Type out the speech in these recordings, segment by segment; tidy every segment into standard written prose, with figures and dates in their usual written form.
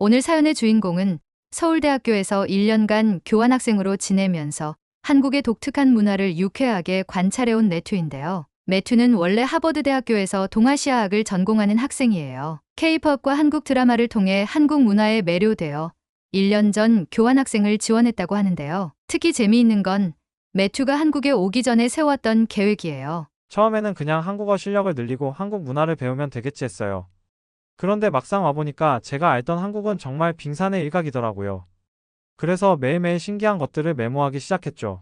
오늘 사연의 주인공은 서울대학교에서 1년간 교환학생으로 지내면서 한국의 독특한 문화를 유쾌하게 관찰해온 매튜인데요. 매튜는 원래 하버드 대학교에서 동아시아학을 전공하는 학생이에요. K-팝과 한국 드라마를 통해 한국 문화에 매료되어 1년 전 교환학생을 지원했다고 하는데요. 특히 재미있는 건 매튜가 한국에 오기 전에 세웠던 계획이에요. 처음에는 그냥 한국어 실력을 늘리고 한국 문화를 배우면 되겠지 했어요. 그런데 막상 와보니까 제가 알던 한국은 정말 빙산의 일각이더라고요. 그래서 매일매일 신기한 것들을 메모하기 시작했죠.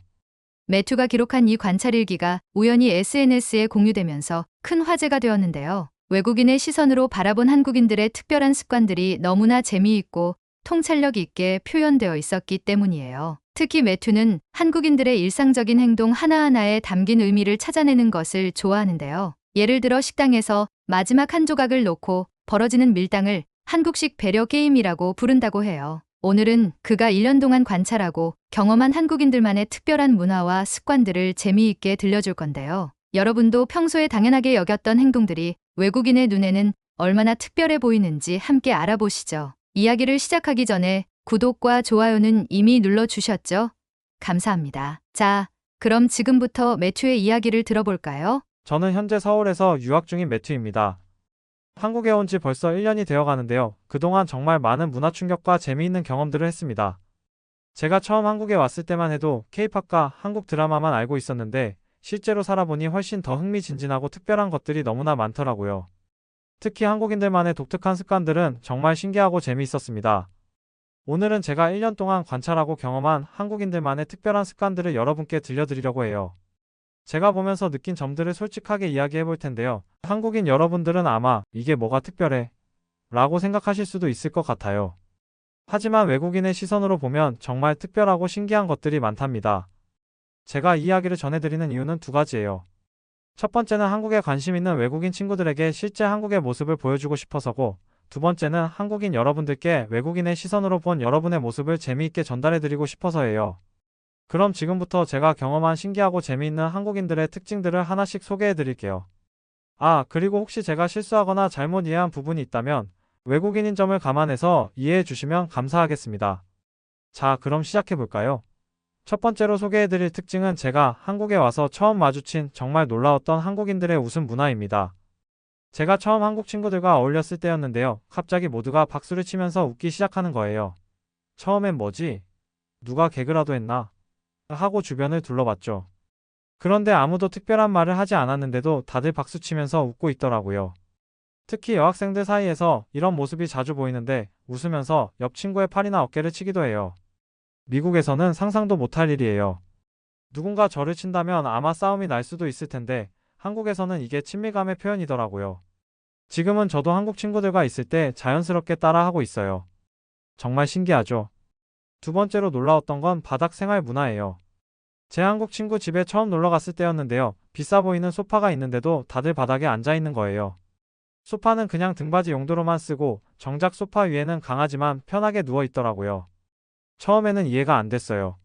매튜가 기록한 이 관찰일기가 우연히 SNS에 공유되면서 큰 화제가 되었는데요. 외국인의 시선으로 바라본 한국인들의 특별한 습관들이 너무나 재미있고 통찰력 있게 표현되어 있었기 때문이에요. 특히 매튜는 한국인들의 일상적인 행동 하나하나에 담긴 의미를 찾아내는 것을 좋아하는데요. 예를 들어 식당에서 마지막 한 조각을 놓고 벌어지는 밀당을 한국식 배려 게임이라고 부른다고 해요. 오늘은 그가 1년 동안 관찰하고 경험한 한국인들만의 특별한 문화와 습관들을 재미있게 들려줄 건데요. 여러분도 평소에 당연하게 여겼던 행동들이 외국인의 눈에는 얼마나 특별해 보이는지 함께 알아보시죠. 이야기를 시작하기 전에 구독과 좋아요는 이미 눌러주셨죠? 감사합니다. 자, 그럼 지금부터 매튜의 이야기를 들어볼까요? 저는 현재 서울에서 유학 중인 매튜입니다. 한국에 온 지 벌써 1년이 되어 가는데요. 그동안 정말 많은 문화 충격과 재미있는 경험들을 했습니다. 제가 처음 한국에 왔을 때만 해도 K-팝과 한국 드라마만 알고 있었는데 실제로 살아보니 훨씬 더 흥미진진하고 특별한 것들이 너무나 많더라고요. 특히 한국인들만의 독특한 습관들은 정말 신기하고 재미있었습니다. 오늘은 제가 1년 동안 관찰하고 경험한 한국인들만의 특별한 습관들을 여러분께 들려드리려고 해요. 제가 보면서 느낀 점들을 솔직하게 이야기해 볼 텐데요. 한국인 여러분들은 아마 이게 뭐가 특별해? 라고 생각하실 수도 있을 것 같아요. 하지만 외국인의 시선으로 보면 정말 특별하고 신기한 것들이 많답니다. 제가 이 이야기를 전해드리는 이유는 두 가지예요. 첫 번째는 한국에 관심 있는 외국인 친구들에게 실제 한국의 모습을 보여주고 싶어서고, 두 번째는 한국인 여러분들께 외국인의 시선으로 본 여러분의 모습을 재미있게 전달해드리고 싶어서예요. 그럼 지금부터 제가 경험한 신기하고 재미있는 한국인들의 특징들을 하나씩 소개해드릴게요. 그리고 혹시 제가 실수하거나 잘못 이해한 부분이 있다면 외국인인 점을 감안해서 이해해 주시면 감사하겠습니다. 자, 그럼 시작해볼까요? 첫 번째로 소개해드릴 특징은 제가 한국에 와서 처음 마주친 정말 놀라웠던 한국인들의 웃음 문화입니다. 제가 처음 한국 친구들과 어울렸을 때였는데요. 갑자기 모두가 박수를 치면서 웃기 시작하는 거예요. 처음엔 뭐지? 누가 개그라도 했나? 하고 주변을 둘러봤죠. 그런데 아무도 특별한 말을 하지 않았는데도 다들 박수치면서 웃고 있더라고요. 특히 여학생들 사이에서 이런 모습이 자주 보이는데 웃으면서 옆 친구의 팔이나 어깨를 치기도 해요. 미국에서는 상상도 못할 일이에요. 누군가 저를 친다면 아마 싸움이 날 수도 있을 텐데 한국에서는 이게 친밀감의 표현이더라고요. 지금은 저도 한국 친구들과 있을 때 자연스럽게 따라하고 있어요. 정말 신기하죠? 두 번째로 놀라웠던 건 바닥 생활 문화예요. 제 한국 친구 집에 처음 놀러 갔을 때였는데요. 비싸 보이는 소파가 있는데도 다들 바닥에 앉아 있는 거예요. 소파는 그냥 등받이 용도로만 쓰고 정작 소파 위에는 강하지만 편하게 누워 있더라고요. 처음에는 이해가 안 됐어요.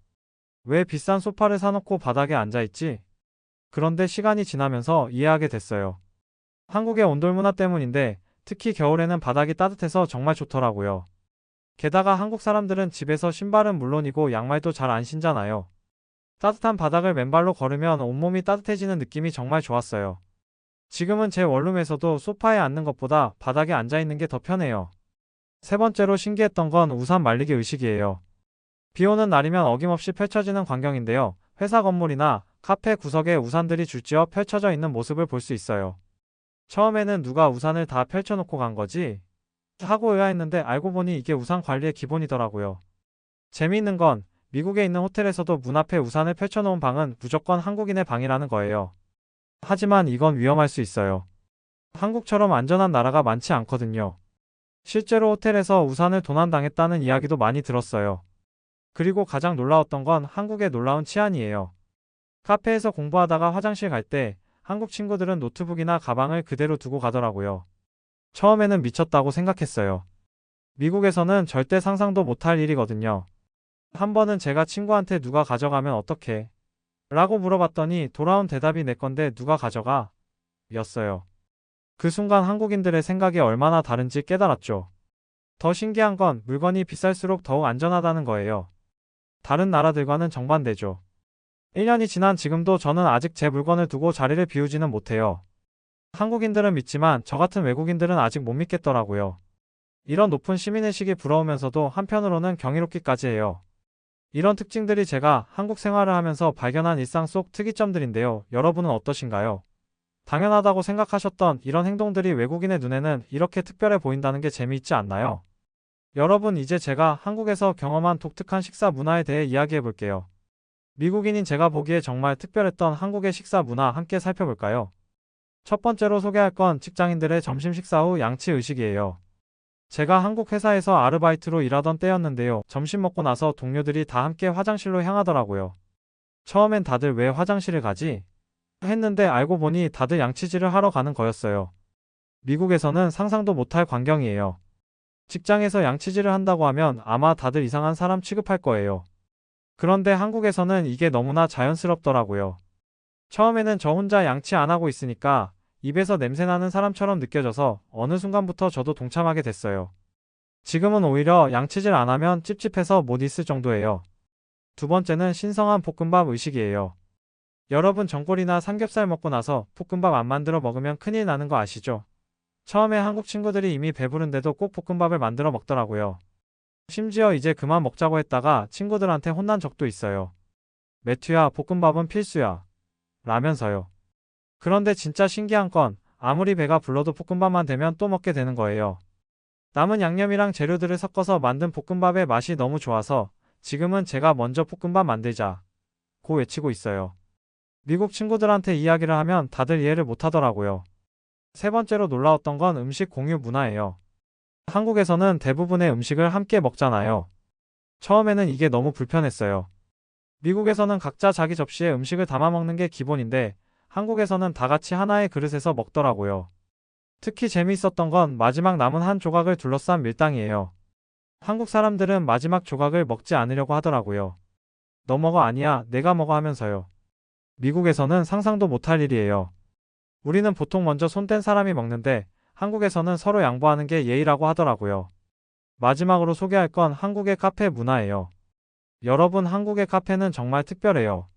왜 비싼 소파를 사놓고 바닥에 앉아 있지? 그런데 시간이 지나면서 이해하게 됐어요. 한국의 온돌 문화 때문인데 특히 겨울에는 바닥이 따뜻해서 정말 좋더라고요. 게다가 한국 사람들은 집에서 신발은 물론이고 양말도 잘 안 신잖아요. 따뜻한 바닥을 맨발로 걸으면 온몸이 따뜻해지는 느낌이 정말 좋았어요. 지금은 제 원룸에서도 소파에 앉는 것보다 바닥에 앉아 있는 게 더 편해요. 세 번째로 신기했던 건 우산 말리기 의식이에요. 비 오는 날이면 어김없이 펼쳐지는 광경인데요. 회사 건물이나 카페 구석에 우산들이 줄지어 펼쳐져 있는 모습을 볼 수 있어요. 처음에는 누가 우산을 다 펼쳐놓고 간 거지? 하고 의아했는데 알고 보니 이게 우산 관리의 기본이더라고요. 재미있는 건 미국에 있는 호텔에서도 문 앞에 우산을 펼쳐놓은 방은 무조건 한국인의 방이라는 거예요. 하지만 이건 위험할 수 있어요. 한국처럼 안전한 나라가 많지 않거든요. 실제로 호텔에서 우산을 도난당했다는 이야기도 많이 들었어요. 그리고 가장 놀라웠던 건 한국의 놀라운 치안이에요. 카페에서 공부하다가 화장실 갈 때 한국 친구들은 노트북이나 가방을 그대로 두고 가더라고요. 처음에는 미쳤다고 생각했어요. 미국에서는 절대 상상도 못할 일이거든요. 한 번은 제가 친구한테 누가 가져가면 어떡해? 라고 물어봤더니 돌아온 대답이 내 건데 누가 가져가? 였어요. 그 순간 한국인들의 생각이 얼마나 다른지 깨달았죠. 더 신기한 건 물건이 비쌀수록 더욱 안전하다는 거예요. 다른 나라들과는 정반대죠. 1년이 지난 지금도 저는 아직 제 물건을 두고 자리를 비우지는 못해요. 한국인들은 믿지만 저 같은 외국인들은 아직 못 믿겠더라고요. 이런 높은 시민의식이 부러우면서도 한편으로는 경이롭기까지 해요. 이런 특징들이 제가 한국 생활을 하면서 발견한 일상 속 특이점들인데요. 여러분은 어떠신가요? 당연하다고 생각하셨던 이런 행동들이 외국인의 눈에는 이렇게 특별해 보인다는 게 재미있지 않나요? 여러분, 이제 제가 한국에서 경험한 독특한 식사 문화에 대해 이야기해 볼게요. 미국인인 제가 보기에 정말 특별했던 한국의 식사 문화 함께 살펴볼까요? 첫 번째로 소개할 건 직장인들의 점심 식사 후 양치 의식이에요. 제가 한국 회사에서 아르바이트로 일하던 때였는데요. 점심 먹고 나서 동료들이 다 함께 화장실로 향하더라고요. 처음엔 다들 왜 화장실을 가지? 했는데 알고 보니 다들 양치질을 하러 가는 거였어요. 미국에서는 상상도 못할 광경이에요. 직장에서 양치질을 한다고 하면 아마 다들 이상한 사람 취급할 거예요. 그런데 한국에서는 이게 너무나 자연스럽더라고요. 처음에는 저 혼자 양치 안 하고 있으니까 입에서 냄새나는 사람처럼 느껴져서 어느 순간부터 저도 동참하게 됐어요. 지금은 오히려 양치질 안 하면 찝찝해서 못 있을 정도예요. 두 번째는 신성한 볶음밥 의식이에요. 여러분, 전골이나 삼겹살 먹고 나서 볶음밥 안 만들어 먹으면 큰일 나는 거 아시죠? 처음에 한국 친구들이 이미 배부른데도 꼭 볶음밥을 만들어 먹더라고요. 심지어 이제 그만 먹자고 했다가 친구들한테 혼난 적도 있어요. 매튜야, 볶음밥은 필수야. 라면서요. 그런데 진짜 신기한 건 아무리 배가 불러도 볶음밥만 되면 또 먹게 되는 거예요. 남은 양념이랑 재료들을 섞어서 만든 볶음밥의 맛이 너무 좋아서 지금은 제가 먼저 볶음밥 만들자 고 외치고 있어요. 미국 친구들한테 이야기를 하면 다들 이해를 못 하더라고요. 세 번째로 놀라웠던 건 음식 공유 문화예요. 한국에서는 대부분의 음식을 함께 먹잖아요. 처음에는 이게 너무 불편했어요. 미국에서는 각자 자기 접시에 음식을 담아 먹는 게 기본인데 한국에서는 다 같이 하나의 그릇에서 먹더라고요. 특히 재미있었던 건 마지막 남은 한 조각을 둘러싼 밀당이에요. 한국 사람들은 마지막 조각을 먹지 않으려고 하더라고요. 너 먹어, 아니야, 내가 먹어 하면서요. 미국에서는 상상도 못할 일이에요. 우리는 보통 먼저 손 댄 사람이 먹는데 한국에서는 서로 양보하는 게 예의라고 하더라고요. 마지막으로 소개할 건 한국의 카페 문화예요. 여러분, 한국의 카페는 정말 특별해요.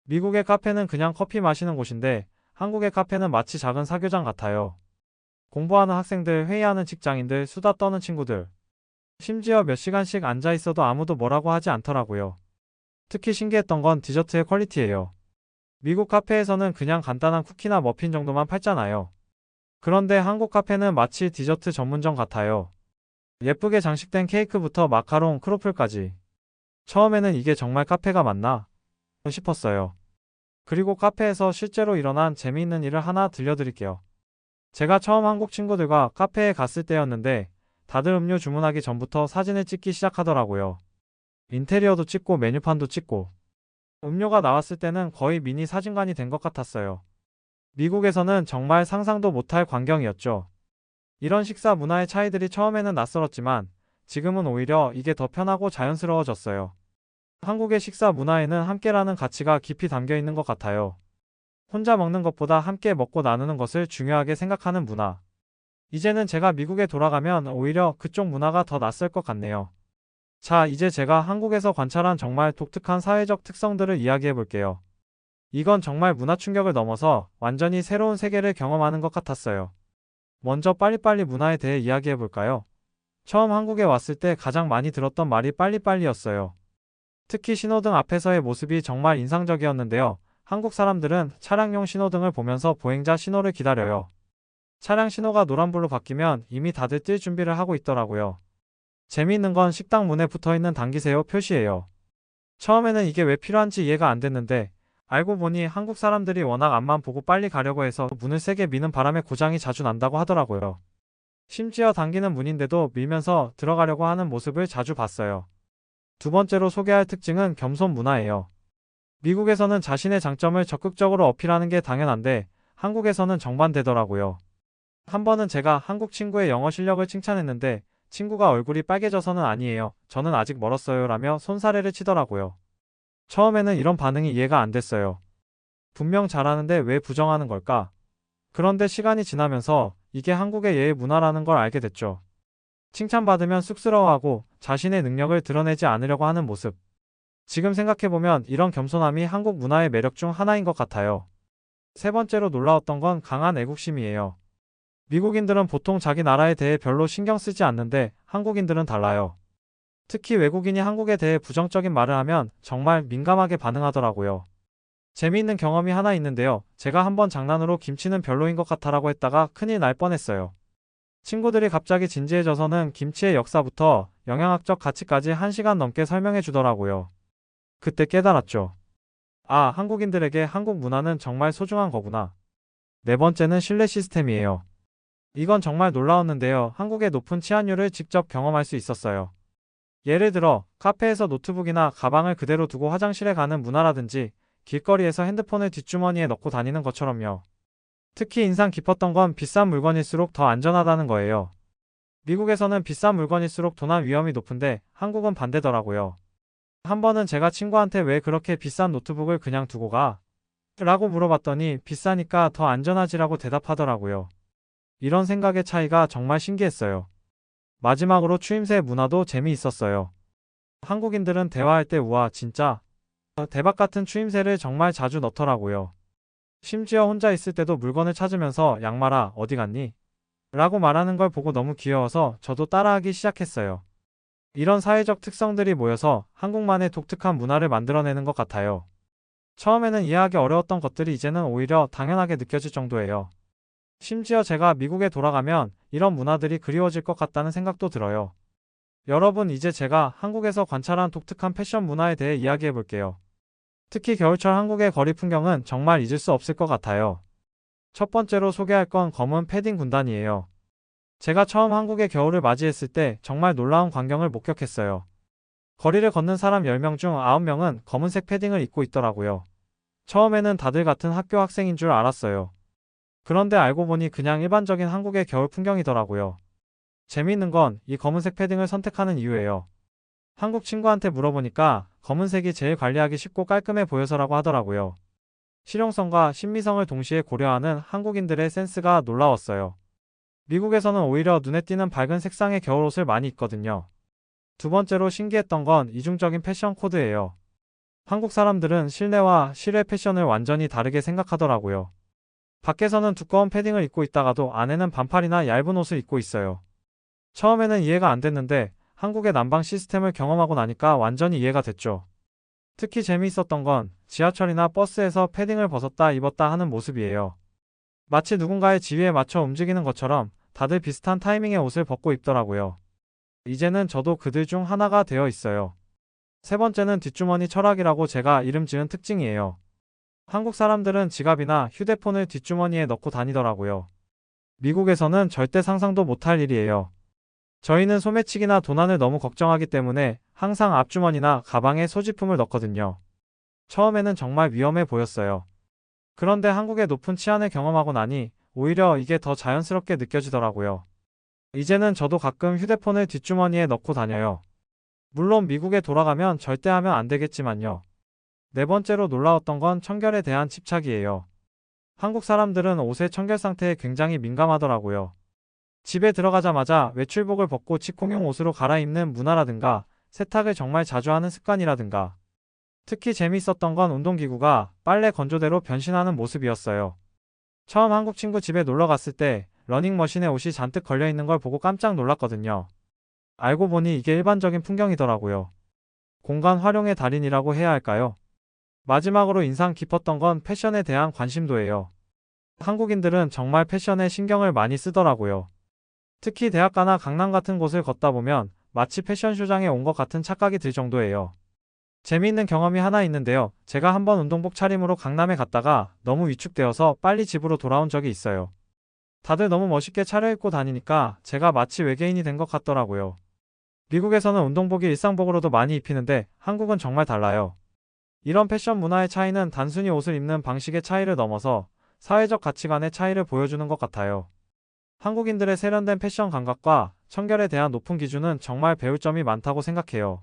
미국의 카페는 그냥 커피 마시는 곳인데 한국의 카페는 마치 작은 사교장 같아요. 공부하는 학생들, 회의하는 직장인들, 수다 떠는 친구들. 심지어 몇 시간씩 앉아 있어도 아무도 뭐라고 하지 않더라고요. 특히 신기했던 건 디저트의 퀄리티예요. 미국 카페에서는 그냥 간단한 쿠키나 머핀 정도만 팔잖아요. 그런데 한국 카페는 마치 디저트 전문점 같아요. 예쁘게 장식된 케이크부터 마카롱, 크로플까지. 처음에는 이게 정말 카페가 맞나 싶었어요. 그리고 카페에서 실제로 일어난 재미있는 일을 하나 들려드릴게요. 제가 처음 한국 친구들과 카페에 갔을 때였는데 다들 음료 주문하기 전부터 사진을 찍기 시작하더라고요. 인테리어도 찍고 메뉴판도 찍고. 음료가 나왔을 때는 거의 미니 사진관이 된 것 같았어요. 미국에서는 정말 상상도 못할 광경이었죠. 이런 식사 문화의 차이들이 처음에는 낯설었지만 지금은 오히려 이게 더 편하고 자연스러워졌어요. 한국의 식사 문화에는 함께라는 가치가 깊이 담겨 있는 것 같아요. 혼자 먹는 것보다 함께 먹고 나누는 것을 중요하게 생각하는 문화. 이제는 제가 미국에 돌아가면 오히려 그쪽 문화가 더 낯설 것 같네요. 자, 이제 제가 한국에서 관찰한 정말 독특한 사회적 특성들을 이야기해 볼게요. 이건 정말 문화 충격을 넘어서 완전히 새로운 세계를 경험하는 것 같았어요. 먼저 빨리빨리 문화에 대해 이야기해 볼까요? 처음 한국에 왔을 때 가장 많이 들었던 말이 빨리빨리였어요. 특히 신호등 앞에서의 모습이 정말 인상적이었는데요. 한국 사람들은 차량용 신호등을 보면서 보행자 신호를 기다려요. 차량 신호가 노란불로 바뀌면 이미 다들 뛸 준비를 하고 있더라고요. 재미있는 건 식당 문에 붙어있는 당기세요 표시예요. 처음에는 이게 왜 필요한지 이해가 안 됐는데 알고 보니 한국 사람들이 워낙 앞만 보고 빨리 가려고 해서 문을 세게 미는 바람에 고장이 자주 난다고 하더라고요. 심지어 당기는 문인데도 밀면서 들어가려고 하는 모습을 자주 봤어요. 두 번째로 소개할 특징은 겸손 문화예요. 미국에서는 자신의 장점을 적극적으로 어필하는 게 당연한데 한국에서는 정반대더라고요. 한 번은 제가 한국 친구의 영어 실력을 칭찬했는데 친구가 얼굴이 빨개져서는 아니에요, 저는 아직 멀었어요 라며 손사래를 치더라고요. 처음에는 이런 반응이 이해가 안 됐어요. 분명 잘하는데 왜 부정하는 걸까? 그런데 시간이 지나면서 이게 한국의 예의 문화라는 걸 알게 됐죠. 칭찬받으면 쑥스러워하고 자신의 능력을 드러내지 않으려고 하는 모습. 지금 생각해보면 이런 겸손함이 한국 문화의 매력 중 하나인 것 같아요. 세 번째로 놀라웠던 건 강한 애국심이에요. 미국인들은 보통 자기 나라에 대해 별로 신경 쓰지 않는데 한국인들은 달라요. 특히 외국인이 한국에 대해 부정적인 말을 하면 정말 민감하게 반응하더라고요. 재미있는 경험이 하나 있는데요. 제가 한번 장난으로 김치는 별로인 것 같아라고 했다가 큰일 날 뻔했어요. 친구들이 갑자기 진지해져서는 김치의 역사부터 영양학적 가치까지 1시간 넘게 설명해 주더라고요. 그때 깨달았죠. 아, 한국인들에게 한국 문화는 정말 소중한 거구나. 네 번째는 신뢰 시스템이에요. 이건 정말 놀라웠는데요. 한국의 높은 치안율을 직접 경험할 수 있었어요. 예를 들어, 카페에서 노트북이나 가방을 그대로 두고 화장실에 가는 문화라든지, 길거리에서 핸드폰을 뒷주머니에 넣고 다니는 것처럼요. 특히 인상 깊었던 건 비싼 물건일수록 더 안전하다는 거예요. 미국에서는 비싼 물건일수록 도난 위험이 높은데 한국은 반대더라고요. 한 번은 제가 친구한테 왜 그렇게 비싼 노트북을 그냥 두고 가? 라고 물어봤더니 비싸니까 더 안전하지라고 대답하더라고요. 이런 생각의 차이가 정말 신기했어요. 마지막으로 추임새 문화도 재미있었어요. 한국인들은 대화할 때 우와 진짜 대박 같은 추임새를 정말 자주 넣더라고요. 심지어 혼자 있을 때도 물건을 찾으면서 양말아 어디 갔니? 라고 말하는 걸 보고 너무 귀여워서 저도 따라하기 시작했어요. 이런 사회적 특성들이 모여서 한국만의 독특한 문화를 만들어내는 것 같아요. 처음에는 이해하기 어려웠던 것들이 이제는 오히려 당연하게 느껴질 정도예요. 심지어 제가 미국에 돌아가면 이런 문화들이 그리워질 것 같다는 생각도 들어요. 여러분, 이제 제가 한국에서 관찰한 독특한 패션 문화에 대해 이야기해 볼게요. 특히 겨울철 한국의 거리 풍경은 정말 잊을 수 없을 것 같아요. 첫 번째로 소개할 건 검은 패딩 군단이에요. 제가 처음 한국의 겨울을 맞이했을 때 정말 놀라운 광경을 목격했어요. 거리를 걷는 사람 10명 중 9명은 검은색 패딩을 입고 있더라고요. 처음에는 다들 같은 학교 학생인 줄 알았어요. 그런데 알고 보니 그냥 일반적인 한국의 겨울 풍경이더라고요. 재미있는 건 이 검은색 패딩을 선택하는 이유예요. 한국 친구한테 물어보니까 검은색이 제일 관리하기 쉽고 깔끔해 보여서라고 하더라고요. 실용성과 신미성을 동시에 고려하는 한국인들의 센스가 놀라웠어요. 미국에서는 오히려 눈에 띄는 밝은 색상의 겨울옷을 많이 입거든요. 두 번째로 신기했던 건 이중적인 패션 코드예요. 한국 사람들은 실내와 실외 패션을 완전히 다르게 생각하더라고요. 밖에서는 두꺼운 패딩을 입고 있다가도 안에는 반팔이나 얇은 옷을 입고 있어요. 처음에는 이해가 안 됐는데 한국의 난방 시스템을 경험하고 나니까 완전히 이해가 됐죠. 특히 재미있었던 건 지하철이나 버스에서 패딩을 벗었다 입었다 하는 모습이에요. 마치 누군가의 지위에 맞춰 움직이는 것처럼 다들 비슷한 타이밍의 옷을 벗고 입더라고요. 이제는 저도 그들 중 하나가 되어 있어요. 세 번째는 뒷주머니 철학이라고 제가 이름 지은 특징이에요. 한국 사람들은 지갑이나 휴대폰을 뒷주머니에 넣고 다니더라고요. 미국에서는 절대 상상도 못할 일이에요. 저희는 소매치기나 도난을 너무 걱정하기 때문에 항상 앞주머니나 가방에 소지품을 넣거든요. 처음에는 정말 위험해 보였어요. 그런데 한국의 높은 치안을 경험하고 나니 오히려 이게 더 자연스럽게 느껴지더라고요. 이제는 저도 가끔 휴대폰을 뒷주머니에 넣고 다녀요. 물론 미국에 돌아가면 절대 하면 안 되겠지만요. 네 번째로 놀라웠던 건 청결에 대한 집착이에요. 한국 사람들은 옷의 청결 상태에 굉장히 민감하더라고요. 집에 들어가자마자 외출복을 벗고 직공용 옷으로 갈아입는 문화라든가 세탁을 정말 자주 하는 습관이라든가 특히 재미있었던 건 운동기구가 빨래 건조대로 변신하는 모습이었어요. 처음 한국 친구 집에 놀러 갔을 때 러닝머신에 옷이 잔뜩 걸려있는 걸 보고 깜짝 놀랐거든요. 알고 보니 이게 일반적인 풍경이더라고요. 공간 활용의 달인이라고 해야 할까요? 마지막으로 인상 깊었던 건 패션에 대한 관심도예요. 한국인들은 정말 패션에 신경을 많이 쓰더라고요. 특히 대학가나 강남 같은 곳을 걷다 보면 마치 패션쇼장에 온 것 같은 착각이 들 정도예요. 재미있는 경험이 하나 있는데요. 제가 한번 운동복 차림으로 강남에 갔다가 너무 위축되어서 빨리 집으로 돌아온 적이 있어요. 다들 너무 멋있게 차려입고 다니니까 제가 마치 외계인이 된 것 같더라고요. 미국에서는 운동복이 일상복으로도 많이 입히는데 한국은 정말 달라요. 이런 패션 문화의 차이는 단순히 옷을 입는 방식의 차이를 넘어서 사회적 가치관의 차이를 보여주는 것 같아요. 한국인들의 세련된 패션 감각과 청결에 대한 높은 기준은 정말 배울 점이 많다고 생각해요.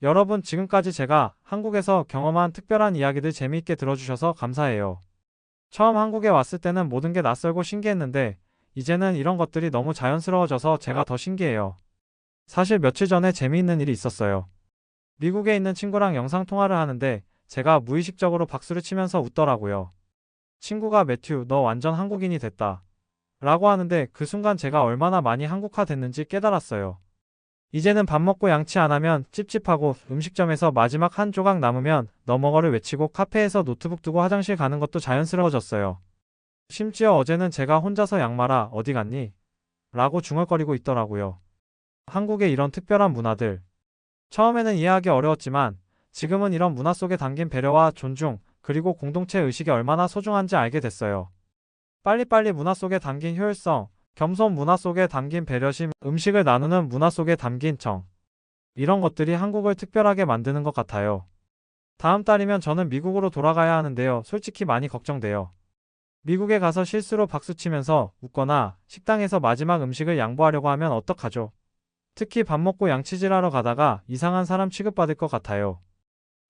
여러분, 지금까지 제가 한국에서 경험한 특별한 이야기들 재미있게 들어주셔서 감사해요. 처음 한국에 왔을 때는 모든 게 낯설고 신기했는데 이제는 이런 것들이 너무 자연스러워져서 제가 더 신기해요. 사실 며칠 전에 재미있는 일이 있었어요. 미국에 있는 친구랑 영상통화를 하는데 제가 무의식적으로 박수를 치면서 웃더라고요. 친구가 매튜, 너 완전 한국인이 됐다. 라고 하는데 그 순간 제가 얼마나 많이 한국화 됐는지 깨달았어요. 이제는 밥 먹고 양치 안 하면 찝찝하고 음식점에서 마지막 한 조각 남으면 너 먹어를 외치고 카페에서 노트북 두고 화장실 가는 것도 자연스러워졌어요. 심지어 어제는 제가 혼자서 양말아, 어디 갔니? 라고 중얼거리고 있더라고요. 한국의 이런 특별한 문화들. 처음에는 이해하기 어려웠지만 지금은 이런 문화 속에 담긴 배려와 존중, 그리고 공동체 의식이 얼마나 소중한지 알게 됐어요. 빨리빨리 문화 속에 담긴 효율성, 겸손 문화 속에 담긴 배려심, 음식을 나누는 문화 속에 담긴 정. 이런 것들이 한국을 특별하게 만드는 것 같아요. 다음 달이면 저는 미국으로 돌아가야 하는데요. 솔직히 많이 걱정돼요. 미국에 가서 실수로 박수치면서 웃거나 식당에서 마지막 음식을 양보하려고 하면 어떡하죠? 특히 밥 먹고 양치질하러 가다가 이상한 사람 취급받을 것 같아요.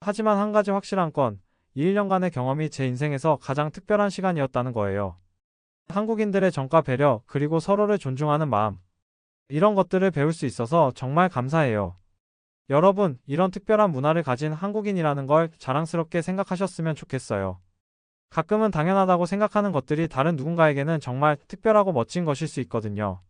하지만 한 가지 확실한 건 이 1년간의 경험이 제 인생에서 가장 특별한 시간이었다는 거예요. 한국인들의 정과 배려, 그리고 서로를 존중하는 마음. 이런 것들을 배울 수 있어서 정말 감사해요. 여러분, 이런 특별한 문화를 가진 한국인이라는 걸 자랑스럽게 생각하셨으면 좋겠어요. 가끔은 당연하다고 생각하는 것들이 다른 누군가에게는 정말 특별하고 멋진 것일 수 있거든요.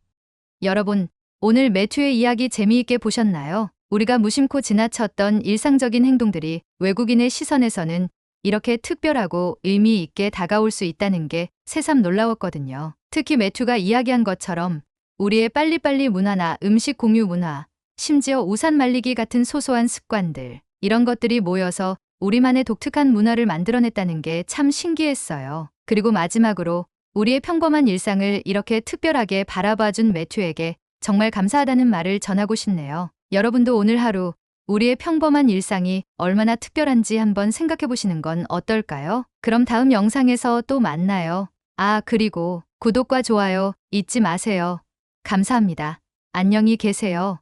여러분, 오늘 매튜의 이야기 재미있게 보셨나요? 우리가 무심코 지나쳤던 일상적인 행동들이 외국인의 시선에서는 이렇게 특별하고 의미 있게 다가올 수 있다는 게 새삼 놀라웠거든요. 특히 매튜가 이야기한 것처럼 우리의 빨리빨리 문화나 음식 공유 문화, 심지어 우산 말리기 같은 소소한 습관들, 이런 것들이 모여서 우리만의 독특한 문화를 만들어냈다는 게 참 신기했어요. 그리고 마지막으로 우리의 평범한 일상을 이렇게 특별하게 바라봐준 매튜에게 정말 감사하다는 말을 전하고 싶네요. 여러분도 오늘 하루 우리의 평범한 일상이 얼마나 특별한지 한번 생각해 보시는 건 어떨까요? 그럼 다음 영상에서 또 만나요. 아, 그리고 구독과 좋아요 잊지 마세요. 감사합니다. 안녕히 계세요.